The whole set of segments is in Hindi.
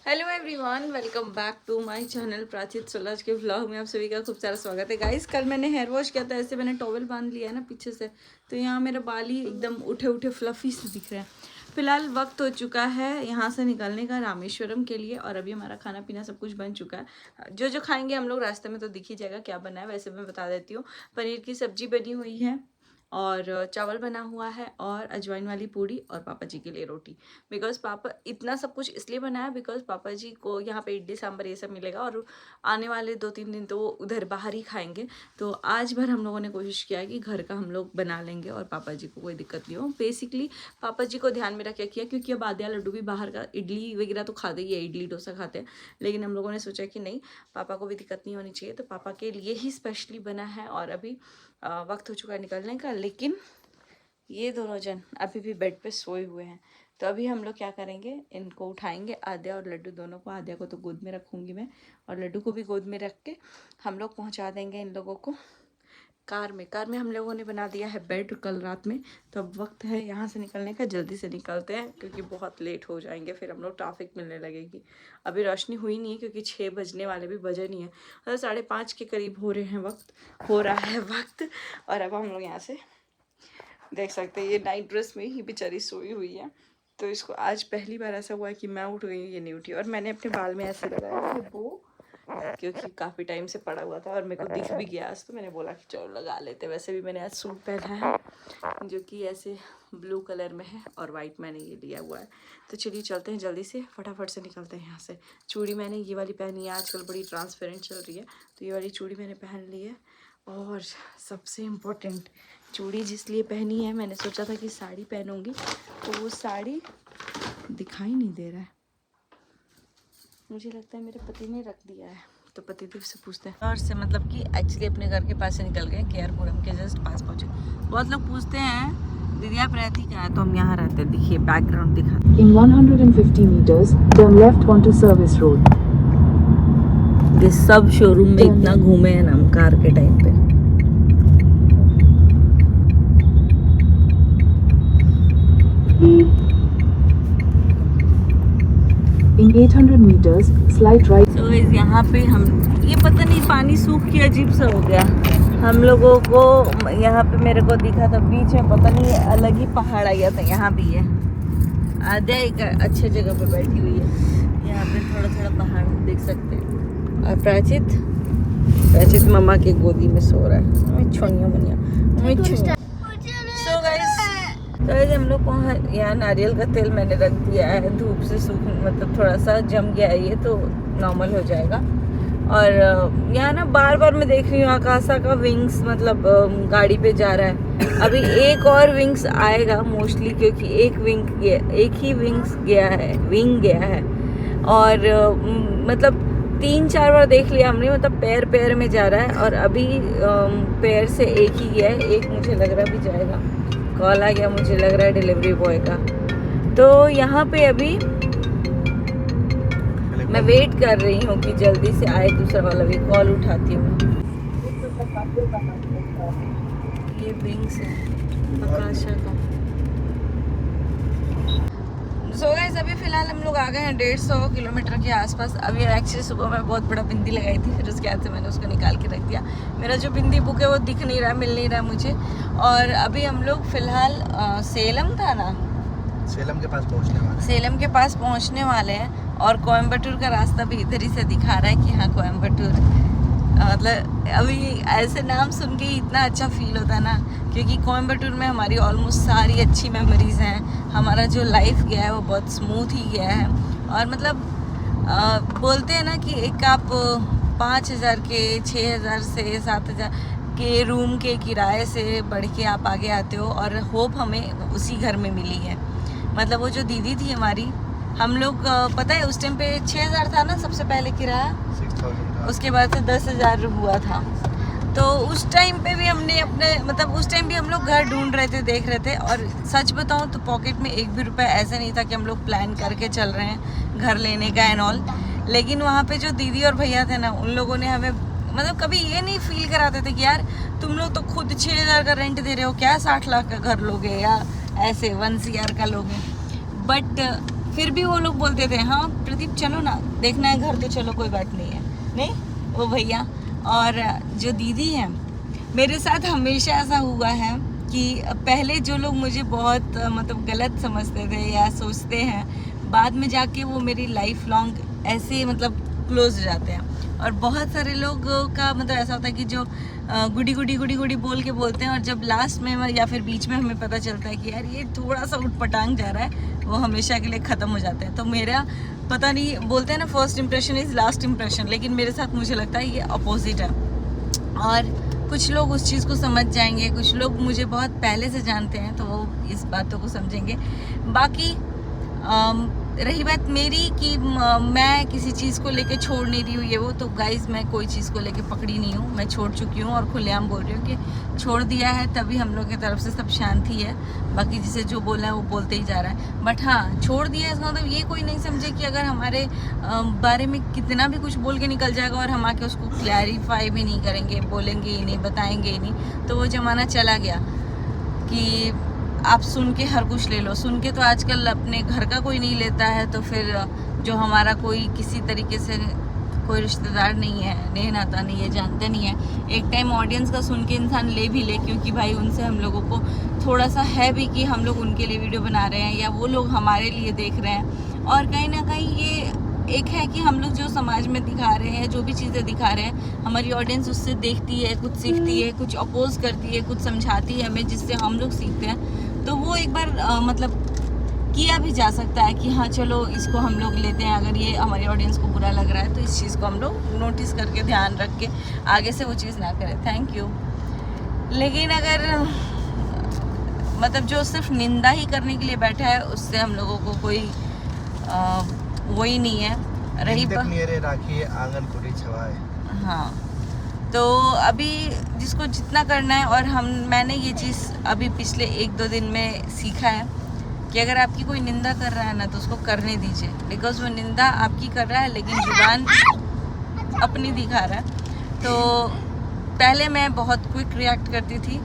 Hello everyone, welcome back to my channel प्राचित सोलज के व्लॉग में आप सभी का खूब सारा स्वागत है। गाइस, कल मैंने हेयर वॉश किया था, ऐसे मैंने टॉवल बांध लिया है ना पीछे से, तो यहाँ मेरा बाल ही एकदम उठे उठे फ्लफी से दिख रहा है। फिलहाल वक्त हो चुका है यहाँ से निकलने का रामेश्वरम के लिए, और अभी हमारा खाना पीना सब कुछ बन चुका है। जो जो खाएंगे हम लोग रास्ते में तो दिख ही जाएगा क्या बना है। वैसे मैं बता देती हूँ, पनीर की सब्जी बनी हुई है और चावल बना हुआ है और अजवाइन वाली पूड़ी और पापा जी के लिए रोटी। बिकॉज पापा इतना सब कुछ इसलिए बनाया बिकॉज पापा जी को यहाँ पे इडली सांभर ये सब मिलेगा और आने वाले 2-3 दिन तो वो उधर बाहर ही खाएंगे। तो आज भर हम लोगों ने कोशिश किया कि घर का हम लोग बना लेंगे और पापा जी को कोई दिक्कत नहीं हो। बेसिकली पापा जी को ध्यान में रख किया, क्योंकि अब आदिया लड्डू भी बाहर का इडली वगैरह तो खाते ही है, इडली डोसा खाते हैं, लेकिन हम लोगों ने सोचा कि नहीं, पापा को भी दिक्कत नहीं होनी चाहिए, तो पापा के लिए ही स्पेशली बना है। और अभी वक्त हो चुका है निकलने का, लेकिन ये दोनों जन अभी भी बेड पे सोए हुए हैं। तो अभी हम लोग क्या करेंगे, इनको उठाएंगे, आद्या और लड्डू दोनों को। आद्या को तो गोद में रखूँगी मैं और लड्डू को भी गोद में रख के हम लोग पहुंचा देंगे इन लोगों को कार में हम लोगों ने बना दिया है बेड कल रात में। तो अब वक्त है यहाँ से निकलने का, जल्दी से निकलते हैं क्योंकि बहुत लेट हो जाएंगे, फिर हम लोग ट्रैफिक मिलने लगेगी। अभी रोशनी हुई नहीं है क्योंकि 6 बजने वाले भी बजे नहीं है, तो 5:30 के करीब हो रहा है वक्त। और अब हम लोग यहाँ से देख सकते हैं, ये नाइट ड्रेस में ही बेचारी सोई हुई है। तो इसको आज पहली बार ऐसा हुआ है कि मैं उठ गई, ये नहीं उठी। और मैंने अपने बाल में ऐसे लगाया है वो, क्योंकि काफ़ी टाइम से पड़ा हुआ था और मेरे को दिख भी गया आज, तो मैंने बोला कि चलो लगा लेते। वैसे भी मैंने आज सूट पहना है जो कि ऐसे ब्लू कलर में है और वाइट मैंने ये लिया हुआ है। तो चलिए चलते हैं, जल्दी से फटाफट से निकलते हैं यहाँ से। चूड़ी मैंने ये वाली पहनी है, आजकल बड़ी ट्रांसपेरेंट चल रही है, तो ये वाली चूड़ी मैंने पहन ली है। और सबसे इम्पोर्टेंट चूड़ी जिस लिए पहनी है, मैंने सोचा था कि साड़ी पहनूंगी, तो वो साड़ी दिखाई नहीं दे रहा है, मुझे लगता है मेरे पति ने रख दिया है। तो पतिदेव से पूछते हैं, और से मतलब कि एक्चुअली अपने घर के पास से निकल गए, केआरपुरम के जस्ट पास पहुंचे। बहुत लोग पूछते हैं दीदी आप रहती कहाँ है, तो हम यहाँ रहते हैं। देखिए बैकग्राउंड दिखाते। In 150 meters, turn left onto Service Road. ये सब शोरूम में इतना घूमे हैं ना हम कार के टाइम पे। In 800 meters, slight right. तो यहाँ पे हम, ये पता नहीं पानी सूख के अजीब सा हो गया हम लोगों को। यहाँ पे मेरे को दिखा था बीच में, पता नहीं अलग ही पहाड़ आ गया था। यहाँ भी है, आद्या एक अच्छे जगह पे बैठी हुई है, यहाँ पे थोड़ा थोड़ा पहाड़ देख सकते हैं। और प्राचित मम्मा के गोदी में सो रहा है। सो गाइस, तो हम लोग यहाँ नारियल का तेल मैंने रख दिया है, धूप से सूख मतलब थोड़ा सा जम गया है ये, तो नॉर्मल हो जाएगा। और यहाँ ना बार बार मैं देख रही हूँ आकाशा का विंग्स मतलब गाड़ी पे जा रहा है। अभी एक और विंग्स आएगा मोस्टली, क्योंकि एक ही विंग गया है। और मतलब 3-4 बार देख लिया हमने, मतलब पैर में जा रहा है। और अभी पैर से एक ही गया है, एक मुझे लग रहा भी जाएगा। कॉल आ गया मुझे लग रहा है डिलीवरी बॉय का। तो यहाँ पे अभी मैं वेट कर रही हूँ कि जल्दी से आए दूसरा वाला भी। कॉल उठाती हूँ। ये विंग्स है आकाशा का। सो गाइस, अभी फिलहाल हम लोग आ गए हैं 150 किलोमीटर के आसपास। अभी एक्चुअली सुबह मैं बहुत बड़ा बिंदी लगाई थी, फिर उसके बाद से मैंने उसको निकाल के रख दिया। मेरा जो बिंदी बुक है वो दिख नहीं रहा, मिल नहीं रहा मुझे। और अभी हम लोग फिलहाल सेलम था ना, सेलम के पास पहुंचने वाले हैं। और कोयम्बटूर का रास्ता भी इधर ही से दिखा रहा है कि हाँ कोयम्बटूर। मतलब अभी ऐसे नाम सुन के ही इतना अच्छा फील होता है ना, क्योंकि कोयम्बटूर में हमारी ऑलमोस्ट सारी अच्छी मेमोरीज़ हैं। हमारा जो लाइफ गया है वो बहुत स्मूथ ही गया है। और मतलब बोलते हैं ना कि एक आप 5,000 के 6,000 से 7,000 के रूम के किराए से बढ़ के आप आगे आते हो। और होप हमें उसी घर में मिली है। मतलब वो जो दीदी थी हमारी, हम लोग पता है उस टाइम पे 6,000 था ना सबसे पहले किराया, 6,000 उसके बाद से 10,000 हुआ था। तो उस टाइम पे भी हमने अपने मतलब उस टाइम भी हम लोग घर ढूंढ रहे थे, देख रहे थे। और सच बताऊं तो पॉकेट में एक भी रुपया ऐसा नहीं था कि हम लोग प्लान करके चल रहे हैं घर लेने का एंड ऑल। लेकिन वहाँ पे जो दीदी और भैया थे ना, उन लोगों ने हमें मतलब कभी ये नहीं फील कराते थे कि यार तुम लोग तो खुद 6,000 का रेंट दे रहे हो, क्या 60 लाख का घर लोगे या ऐसे 1 CR का लोगे। बट फिर भी वो लोग बोलते थे हाँ प्रदीप चलो ना, देखना है घर तो चलो, कोई बात नहीं है। नहीं, वो भैया और जो दीदी है, मेरे साथ हमेशा ऐसा हुआ है कि पहले जो लोग मुझे बहुत मतलब गलत समझते थे या सोचते हैं, बाद में जाके वो मेरी लाइफ लॉन्ग ऐसे मतलब क्लोज हो जाते हैं। और बहुत सारे लोगों का मतलब ऐसा होता है कि जो गुडी गुडी गुडी गुडी बोल के बोलते हैं, और जब लास्ट में या फिर बीच में हमें पता चलता है कि यार ये थोड़ा सा उठपटांग जा रहा है, वो हमेशा के लिए ख़त्म हो जाता है। तो मेरा पता नहीं, बोलते हैं ना first impression is last impression, लेकिन मेरे साथ मुझे लगता है ये अपोजिट है। और कुछ लोग उस चीज़ को समझ जाएंगे, कुछ लोग मुझे बहुत पहले से जानते हैं तो वो इस बातों को समझेंगे। बाकी रही बात मेरी कि मैं किसी चीज़ को लेके छोड़ नहीं रही हूँ ये वो, तो गाइज़ मैं कोई चीज़ को लेके पकड़ी नहीं हूँ, मैं छोड़ चुकी हूँ और खुलेआम बोल रही हूँ कि छोड़ दिया है, तभी हम लोग की तरफ से सब शांति है। बाकी जिसे जो बोलना है वो बोलते ही जा रहा है। बट हाँ, छोड़ दिया है इसका मतलब ये कोई नहीं समझे कि अगर हमारे बारे में कितना भी कुछ बोल के निकल जाएगा और हम आके उसको क्लैरिफाई भी नहीं करेंगे, बोलेंगे ही नहीं, बताएंगे ही नहीं, तो वो ज़माना चला गया कि आप सुन के हर कुछ ले लो। सुन के तो आजकल अपने घर का कोई नहीं लेता है, तो फिर जो हमारा कोई किसी तरीके से कोई रिश्तेदार नहीं है, नेह नाता नहीं है, जानते नहीं है, एक टाइम ऑडियंस का सुन के इंसान ले भी ले, क्योंकि भाई उनसे हम लोगों को थोड़ा सा है भी कि हम लोग उनके लिए वीडियो बना रहे हैं या वो लोग हमारे लिए देख रहे हैं। और कहीं ना कहीं ये एक है कि हम लोग जो समाज में दिखा रहे हैं, जो भी चीज़ें दिखा रहे हैं, हमारी ऑडियंस उससे देखती है, कुछ सीखती है, कुछ अपोज करती है, कुछ समझाती है हमें, जिससे हम लोग सीखते हैं। तो वो एक बार मतलब किया भी जा सकता है कि हाँ चलो इसको हम लोग लेते हैं, अगर ये हमारी ऑडियंस को बुरा लग रहा है तो इस चीज़ को हम लोग नोटिस करके ध्यान रख के आगे से वो चीज़ ना करें। Thank you. लेकिन अगर मतलब जो सिर्फ निंदा ही करने के लिए बैठा है, उससे हम लोगों को कोई वही नहीं है। रही राखी आंगन कोठी छवाए। हाँ, तो अभी जिसको जितना करना है, और मैंने ये चीज़ अभी पिछले 1-2 दिन में सीखा है कि अगर आपकी कोई निंदा कर रहा है ना, तो उसको करने दीजिए, बिकॉज वो निंदा आपकी कर रहा है लेकिन जुबान अपनी दिखा रहा है। तो पहले मैं बहुत क्विक रिएक्ट करती थी,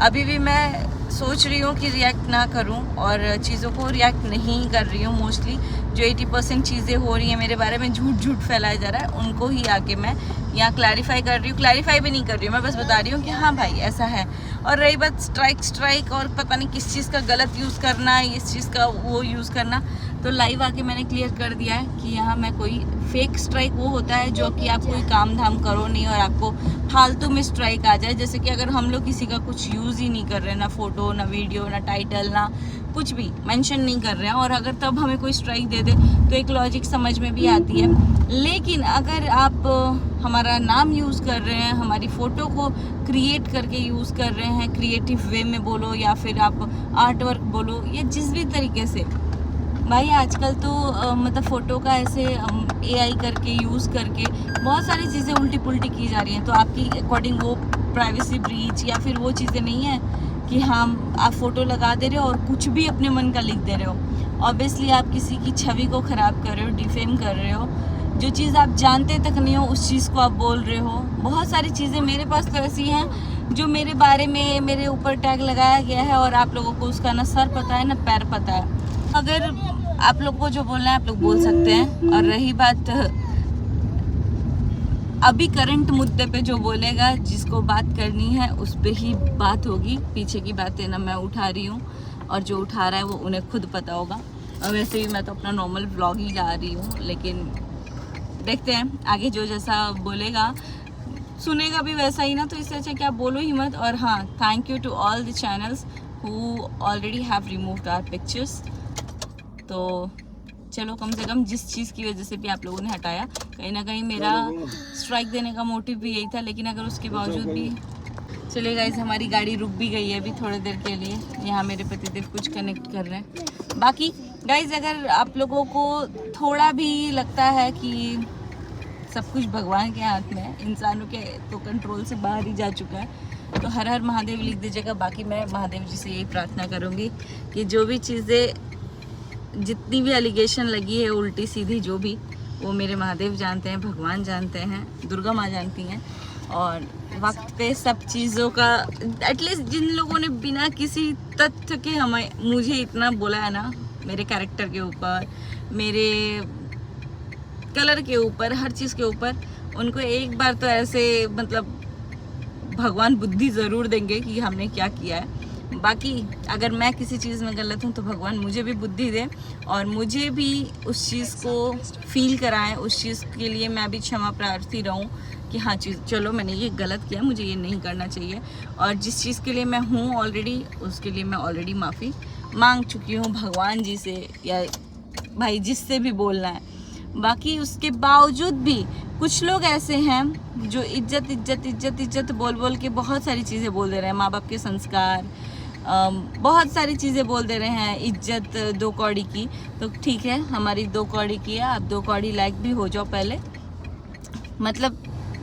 अभी भी मैं सोच रही हूँ कि रिएक्ट ना करूँ और चीज़ों को रिएक्ट नहीं कर रही हूँ। मोस्टली जो 80% चीज़ें हो रही हैं मेरे बारे में, झूठ फैलाया जा रहा है, उनको ही आके मैं यहाँ क्लैरिफाई कर रही हूँ। क्लैरिफाई भी नहीं कर रही हूँ, मैं बस बता रही हूँ कि हाँ भाई ऐसा है। और रही बात स्ट्राइक और पता नहीं किस चीज़ का गलत यूज़ करना, इस चीज़ का वो यूज़ करना, तो लाइव आके मैंने क्लियर कर दिया है कि यहाँ मैं कोई फेक स्ट्राइक वो होता है जो कि आप कोई काम धाम करो नहीं और आपको फालतू में स्ट्राइक आ जाए। जैसे कि अगर हम लोग किसी का कुछ यूज़ ही नहीं कर रहे, ना फोटो, ना वीडियो, ना टाइटल, ना कुछ भी मेंशन नहीं कर रहे हैं, और अगर तब हमें कोई स्ट्राइक दे दे तो एक लॉजिक समझ में भी आती है। लेकिन अगर आप हमारा नाम यूज़ कर रहे हैं, हमारी फ़ोटो को क्रिएट करके यूज़ कर रहे हैं, क्रिएटिव वे में बोलो या फिर आप आर्ट वर्क बोलो, या जिस भी तरीके से, भाई आजकल तो मतलब फ़ोटो का ऐसे AI करके यूज़ करके बहुत सारी चीज़ें उल्टी पुल्टी की जा रही हैं। तो आपकी अकॉर्डिंग वो प्राइवेसी ब्रीच या फिर वो चीज़ें नहीं है कि हाँ आप फ़ोटो लगा दे रहे हो और कुछ भी अपने मन का लिख दे रहे हो। ऑब्वियसली आप किसी की छवि को ख़राब कर रहे हो, डिफेम कर रहे हो, जो चीज़ आप जानते तक नहीं हो उस चीज़ को आप बोल रहे हो। बहुत सारी चीज़ें मेरे पास तो ऐसी हैं जो मेरे बारे में मेरे ऊपर टैग लगाया गया है और आप लोगों को उसका ना सर पता है ना पैर पता है। अगर आप लोग को जो बोलना है आप लोग बोल सकते हैं। और रही बात अभी करंट मुद्दे पे जो बोलेगा, जिसको बात करनी है उस पे ही बात होगी। पीछे की बातें ना मैं उठा रही हूँ, और जो उठा रहा है वो उन्हें खुद पता होगा। और वैसे भी मैं तो अपना नॉर्मल व्लॉग ही ला रही हूँ, लेकिन देखते हैं आगे जो जैसा बोलेगा सुनेगा भी वैसा ही ना, तो इससे अच्छा क्या बोलो ही मत। और हाँ, thank you to all the channels who already have removed our pictures. तो चलो, कम से कम जिस चीज़ की वजह से भी आप लोगों ने हटाया, कहीं ना कहीं मेरा स्ट्राइक देने का मोटिव भी यही था। लेकिन अगर उसके बावजूद भी, चलिए गाइस हमारी गाड़ी रुक भी गई है अभी थोड़ी देर के लिए, यहाँ मेरे पतिदेव कुछ कनेक्ट कर रहे हैं। बाकी गाइस अगर आप लोगों को थोड़ा भी लगता है कि सब कुछ भगवान के हाथ में है, इंसानों के तो कंट्रोल से बाहर ही जा चुका है, तो हर हर महादेव लिख दीजिएगा। बाकी मैं महादेव जी से यही प्रार्थना करूँगी कि जो भी चीज़ें, जितनी भी एलिगेशन लगी है उल्टी सीधी, जो भी, वो मेरे महादेव जानते हैं, भगवान जानते हैं, दुर्गा माँ जानती हैं। और वक्त पे सब चीज़ों का, एटलीस्ट जिन लोगों ने बिना किसी तथ्य के मुझे इतना बोला है ना, मेरे कैरेक्टर के ऊपर, मेरे कलर के ऊपर, हर चीज़ के ऊपर उनको एक बार तो ऐसे मतलब भगवान बुद्धि ज़रूर देंगे कि हमने क्या किया है। बाकी अगर मैं किसी चीज़ में गलत हूँ तो भगवान मुझे भी बुद्धि दे और मुझे भी उस चीज़ को फील कराएं, उस चीज़ के लिए मैं भी क्षमा प्रार्थी रहूँ कि हाँ चीज़ चलो मैंने ये गलत किया, मुझे ये नहीं करना चाहिए। और जिस चीज़ के लिए मैं हूँ ऑलरेडी, उसके लिए मैं ऑलरेडी माफ़ी मांग चुकी हूँ भगवान जी से या भाई जिससे भी बोलना है। बाकी उसके बावजूद भी कुछ लोग ऐसे हैं जो इज्जत इज्जत इज्जत इज्जत बोल बोल के बहुत सारी चीज़ें बोल दे रहे हैं, माँ बाप के संस्कार, बहुत सारी चीज़ें बोल दे रहे हैं, इज्जत 2 कौड़ी की। तो ठीक है, हमारी 2 कौड़ी की है, आप 2 कौड़ी लायक भी हो जाओ पहले। मतलब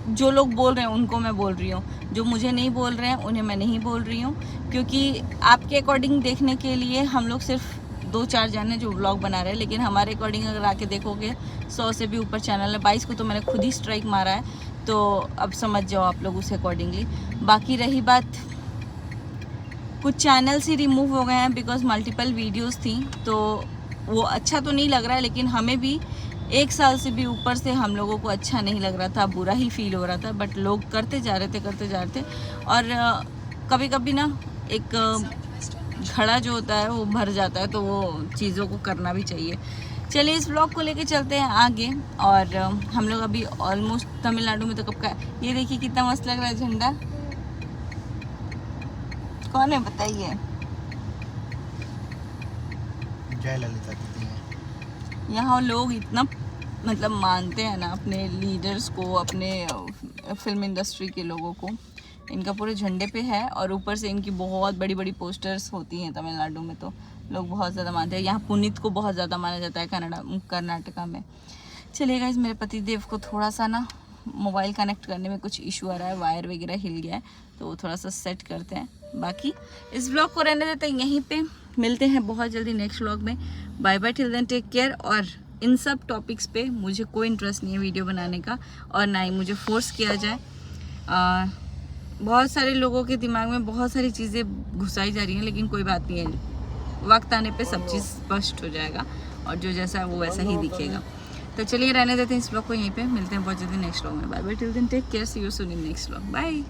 जो लोग बोल रहे हैं उनको मैं बोल रही हूँ, जो मुझे नहीं बोल रहे हैं उन्हें मैं नहीं बोल रही हूँ, क्योंकि आपके अकॉर्डिंग देखने के लिए हम लोग सिर्फ 2-4 जाने जो व्लॉग बना रहे हैं, लेकिन हमारे अकॉर्डिंग अगर आके देखोगे 100 से भी ऊपर चैनल है। 22 को तो मैंने खुद ही स्ट्राइक मारा है, तो अब समझ जाओ आप लोग उस अकॉर्डिंगली। बाकी रही बात, कुछ चैनल्स ही रिमूव हो गए हैं बिकॉज मल्टीपल वीडियोस थी, तो वो अच्छा तो नहीं लग रहा है, लेकिन हमें भी 1 साल से भी ऊपर से हम लोगों को अच्छा नहीं लग रहा था, बुरा ही फील हो रहा था। बट लोग करते जा रहे थे और कभी कभी ना एक घड़ा जो होता है वो भर जाता है, तो वो चीज़ों को करना भी चाहिए। चलिए इस ब्लॉग को लेके चलते हैं आगे। और हम लोग अभी ऑलमोस्ट तमिलनाडु में, तो कब का, ये देखिए कितना मस्त लग रहा है झंडा। कौन है बताइए? जय ललिता दीदी है। यहाँ लोग इतना मतलब मानते हैं ना अपने लीडर्स को, अपने फिल्म इंडस्ट्री के लोगों को। इनका पूरे झंडे पे है और ऊपर से इनकी बहुत बड़ी बड़ी पोस्टर्स होती हैं तमिलनाडु में, तो लोग बहुत ज़्यादा मानते हैं। यहाँ पुनीत को बहुत ज़्यादा माना जाता है कर्नाटका में। चलिए गाइस, मेरे पति देव को थोड़ा सा ना मोबाइल कनेक्ट करने में कुछ इशू आ रहा है, वायर वगैरह हिल गया है, तो वो थोड़ा सा सेट करते हैं। बाकी इस ब्लॉग को रहने देते हैं यहीं पे, मिलते हैं बहुत जल्दी नेक्स्ट व्लॉग में। Bye bye, till then take care. और इन सब टॉपिक्स पे मुझे कोई इंटरेस्ट नहीं है वीडियो बनाने का, और ना ही मुझे फोर्स किया जाए। बहुत सारे लोगों के दिमाग में बहुत सारी चीज़ें घुसाई जा रही हैं, लेकिन कोई बात नहीं है, वक्त आने पे सब चीज़ स्पष्ट हो जाएगा और जो जैसा है वो वैसा ही दिखेगा। तो चलिए रहने देते हैं इस ब्लॉग को यहीं पे, मिलते हैं बहुत जल्दी नेक्स्ट व्लॉग में। Bye bye, till then take care, see you soon in next vlog, bye.